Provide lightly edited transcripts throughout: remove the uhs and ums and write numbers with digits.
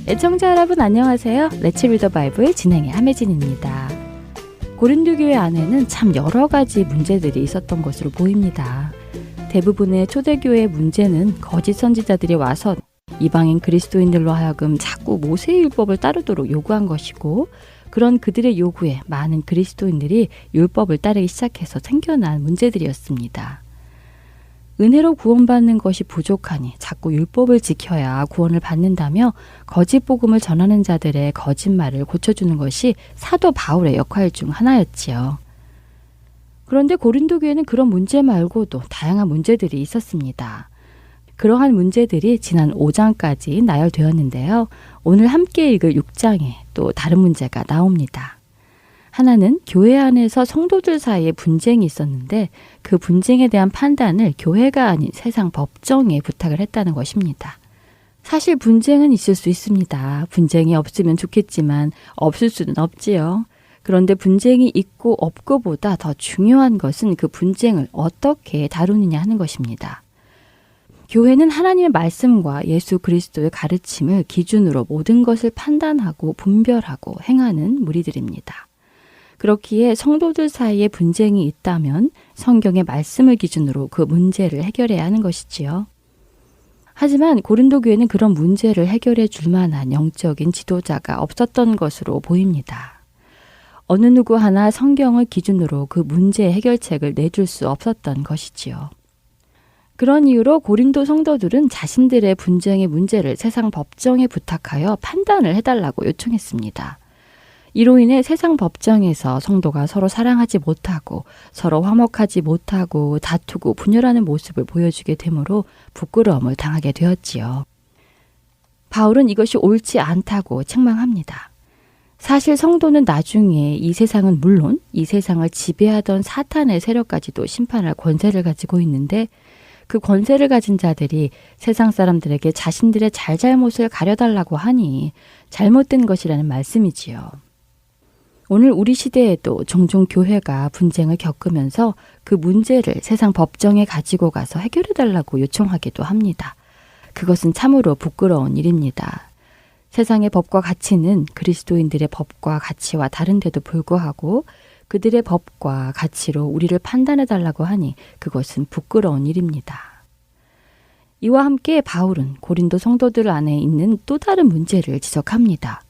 애청자 여러분 안녕하세요. Let's Read the Bible 진행의 함혜진입니다. 고린도 교회 안에는 참 여러 가지 문제들이 있었던 것으로 보입니다. 대부분의 초대교회의 문제는 거짓 선지자들이 와서 이방인 그리스도인들로 하여금 자꾸 모세의 율법을 따르도록 요구한 것이고, 그런 그들의 요구에 많은 그리스도인들이 율법을 따르기 시작해서 생겨난 문제들이었습니다. 은혜로 구원받는 것이 부족하니 자꾸 율법을 지켜야 구원을 받는다며 거짓 복음을 전하는 자들의 거짓말을 고쳐주는 것이 사도 바울의 역할 중 하나였지요. 그런데 고린도 교회는 그런 문제 말고도 다양한 문제들이 있었습니다. 그러한 문제들이 지난 5장까지 나열되었는데요. 오늘 함께 읽을 6장에 또 다른 문제가 나옵니다. 하나는 교회 안에서 성도들 사이에 분쟁이 있었는데 그 분쟁에 대한 판단을 교회가 아닌 세상 법정에 부탁을 했다는 것입니다. 사실 분쟁은 있을 수 있습니다. 분쟁이 없으면 좋겠지만 없을 수는 없지요. 그런데 분쟁이 있고 없고보다 더 중요한 것은 그 분쟁을 어떻게 다루느냐 하는 것입니다. 교회는 하나님의 말씀과 예수 그리스도의 가르침을 기준으로 모든 것을 판단하고 분별하고 행하는 무리들입니다. 그렇기에 성도들 사이에 분쟁이 있다면 성경의 말씀을 기준으로 그 문제를 해결해야 하는 것이지요. 하지만 고린도 교회는 그런 문제를 해결해 줄 만한 영적인 지도자가 없었던 것으로 보입니다. 어느 누구 하나 성경을 기준으로 그 문제 해결책을 내줄 수 없었던 것이지요. 그런 이유로 고린도 성도들은 자신들의 분쟁의 문제를 세상 법정에 부탁하여 판단을 해달라고 요청했습니다. 이로 인해 세상 법정에서 성도가 서로 사랑하지 못하고 서로 화목하지 못하고 다투고 분열하는 모습을 보여주게 되므로 부끄러움을 당하게 되었지요. 바울은 이것이 옳지 않다고 책망합니다. 사실 성도는 나중에 이 세상은 물론 이 세상을 지배하던 사탄의 세력까지도 심판할 권세를 가지고 있는데, 그 권세를 가진 자들이 세상 사람들에게 자신들의 잘잘못을 가려달라고 하니 잘못된 것이라는 말씀이지요. 오늘 우리 시대에도 종종 교회가 분쟁을 겪으면서 그 문제를 세상 법정에 가지고 가서 해결해달라고 요청하기도 합니다. 그것은 참으로 부끄러운 일입니다. 세상의 법과 가치는 그리스도인들의 법과 가치와 다른데도 불구하고 그들의 법과 가치로 우리를 판단해달라고 하니 그것은 부끄러운 일입니다. 이와 함께 바울은 고린도 성도들 안에 있는 또 다른 문제를 지적합니다.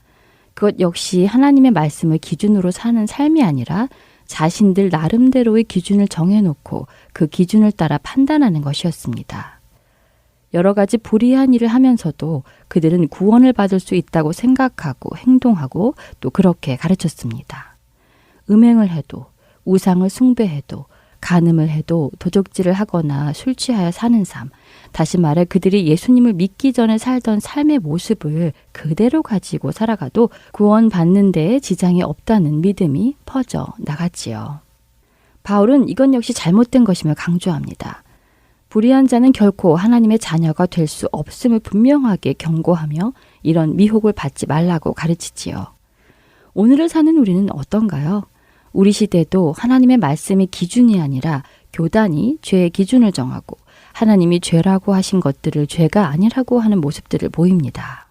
그것 역시 하나님의 말씀을 기준으로 사는 삶이 아니라 자신들 나름대로의 기준을 정해놓고 그 기준을 따라 판단하는 것이었습니다. 여러 가지 불의한 일을 하면서도 그들은 구원을 받을 수 있다고 생각하고 행동하고 또 그렇게 가르쳤습니다. 음행을 해도, 우상을 숭배해도, 간음을 해도, 도적질을 하거나 술 취하여 사는 삶, 다시 말해 그들이 예수님을 믿기 전에 살던 삶의 모습을 그대로 가지고 살아가도 구원받는 데에 지장이 없다는 믿음이 퍼져 나갔지요. 바울은 이건 역시 잘못된 것임을 강조합니다. 불의한 자는 결코 하나님의 자녀가 될 수 없음을 분명하게 경고하며 이런 미혹을 받지 말라고 가르치지요. 오늘을 사는 우리는 어떤가요? 우리 시대도 하나님의 말씀이 기준이 아니라 교단이 죄의 기준을 정하고 하나님이 죄라고 하신 것들을 죄가 아니라고 하는 모습들을 보입니다.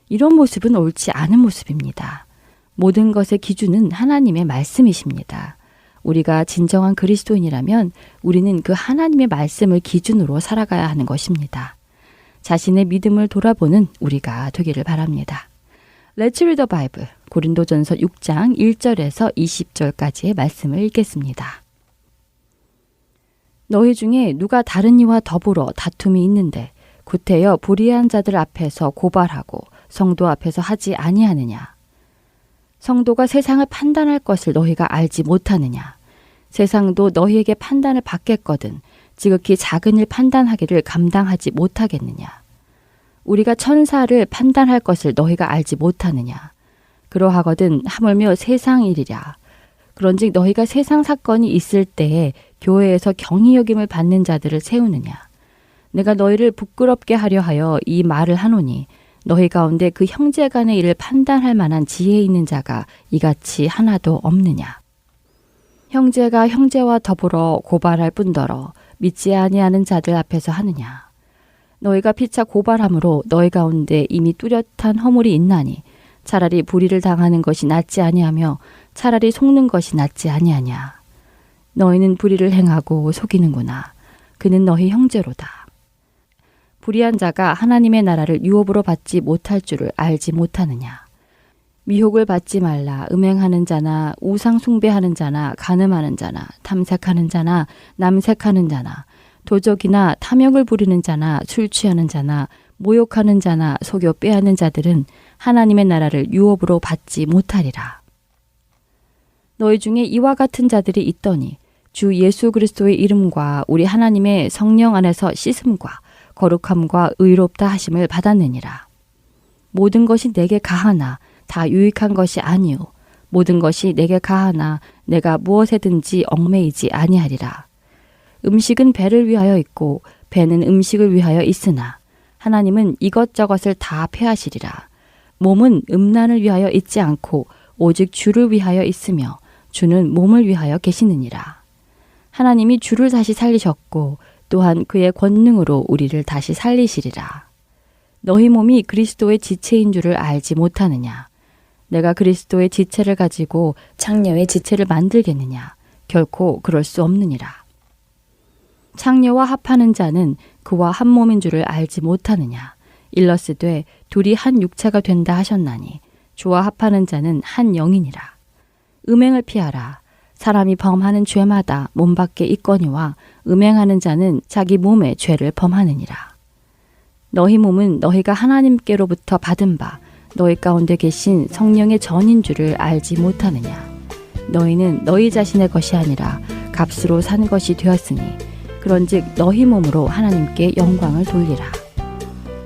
이런 모습은 옳지 않은 모습입니다. 모든 것의 기준은 하나님의 말씀이십니다. 우리가 진정한 그리스도인이라면 우리는 그 하나님의 말씀을 기준으로 살아가야 하는 것입니다. 자신의 믿음을 돌아보는 우리가 되기를 바랍니다. Let's read the Bible. 고린도전서 6장 1절에서 20절까지의 말씀을 읽겠습니다. 너희 중에 누가 다른 이와 더불어 다툼이 있는데 구태여 불의한 자들 앞에서 고발하고 성도 앞에서 하지 아니하느냐? 성도가 세상을 판단할 것을 너희가 알지 못하느냐? 세상도 너희에게 판단을 받겠거든 지극히 작은 일 판단하기를 감당하지 못하겠느냐? 우리가 천사를 판단할 것을 너희가 알지 못하느냐? 그러하거든 하물며 세상 일이랴. 그런즉 너희가 세상 사건이 있을 때에 교회에서 경히 여김을 받는 자들을 세우느냐? 내가 너희를 부끄럽게 하려 하여 이 말을 하노니 너희 가운데 그 형제 간의 일을 판단할 만한 지혜 있는 자가 이같이 하나도 없느냐? 형제가 형제와 더불어 고발할 뿐더러 믿지 아니하는 자들 앞에서 하느냐. 너희가 피차 고발함으로 너희 가운데 이미 뚜렷한 허물이 있나니 차라리 불의를 당하는 것이 낫지 아니하며 차라리 속는 것이 낫지 아니하냐. 너희는 불의를 행하고 속이는구나. 그는 너희 형제로다. 불의한 자가 하나님의 나라를 유업으로 받지 못할 줄을 알지 못하느냐. 미혹을 받지 말라. 음행하는 자나 우상 숭배하는 자나 간음하는 자나 탐색하는 자나 남색하는 자나 도적이나 탐욕을 부리는 자나 술 취하는 자나 모욕하는 자나 속여 빼앗는 자들은 하나님의 나라를 유업으로 받지 못하리라. 너희 중에 이와 같은 자들이 있더니 주 예수 그리스도의 이름과 우리 하나님의 성령 안에서 씻음과 거룩함과 의롭다 하심을 받았느니라. 모든 것이 내게 가하나 다 유익한 것이 아니요 모든 것이 내게 가하나 내가 무엇에든지 얽매이지 아니하리라. 음식은 배를 위하여 있고 배는 음식을 위하여 있으나 하나님은 이것저것을 다 폐하시리라. 몸은 음란을 위하여 있지 않고 오직 주를 위하여 있으며 주는 몸을 위하여 계시느니라. 하나님이 주를 다시 살리셨고 또한 그의 권능으로 우리를 다시 살리시리라. 너희 몸이 그리스도의 지체인 줄을 알지 못하느냐. 내가 그리스도의 지체를 가지고 창녀의 지체를 만들겠느냐. 결코 그럴 수 없느니라. 창녀와 합하는 자는 그와 한 몸인 줄을 알지 못하느냐. 일러스되 둘이 한 육체가 된다 하셨나니 주와 합하는 자는 한 영이니라. 음행을 피하라. 사람이 범하는 죄마다 몸 밖에 있거니와 음행하는 자는 자기 몸에 죄를 범하느니라. 너희 몸은 너희가 하나님께로부터 받은 바 너희 가운데 계신 성령의 전인 줄을 알지 못하느냐. 너희는 너희 자신의 것이 아니라 값으로 산 것이 되었으니 그런즉 너희 몸으로 하나님께 영광을 돌리라.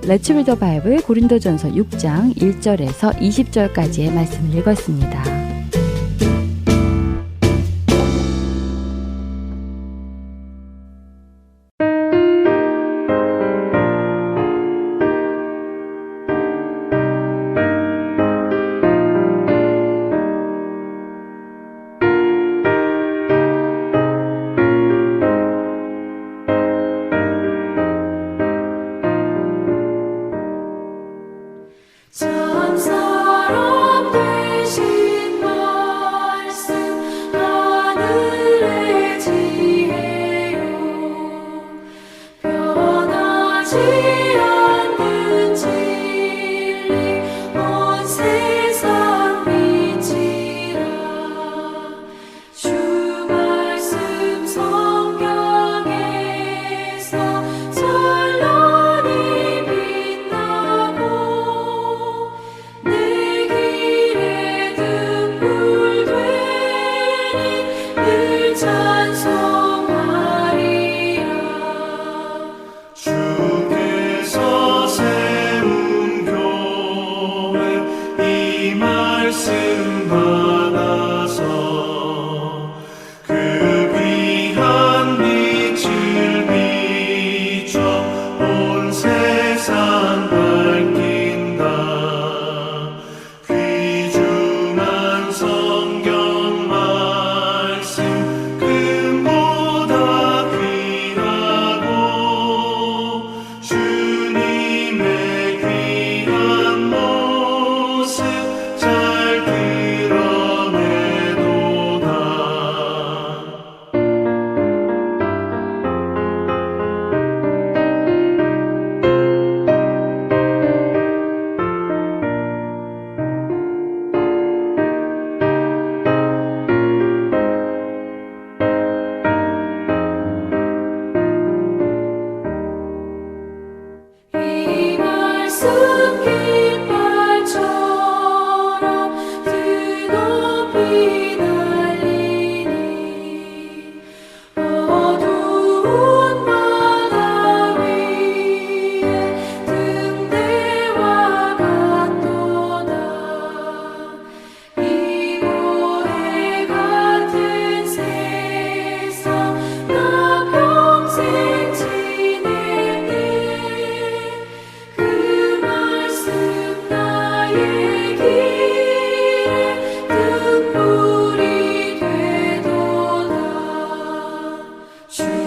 Let's read the Bible 고린도전서 6장 1절에서 20절까지의 말씀을 읽었습니다. 성경 말씀 주의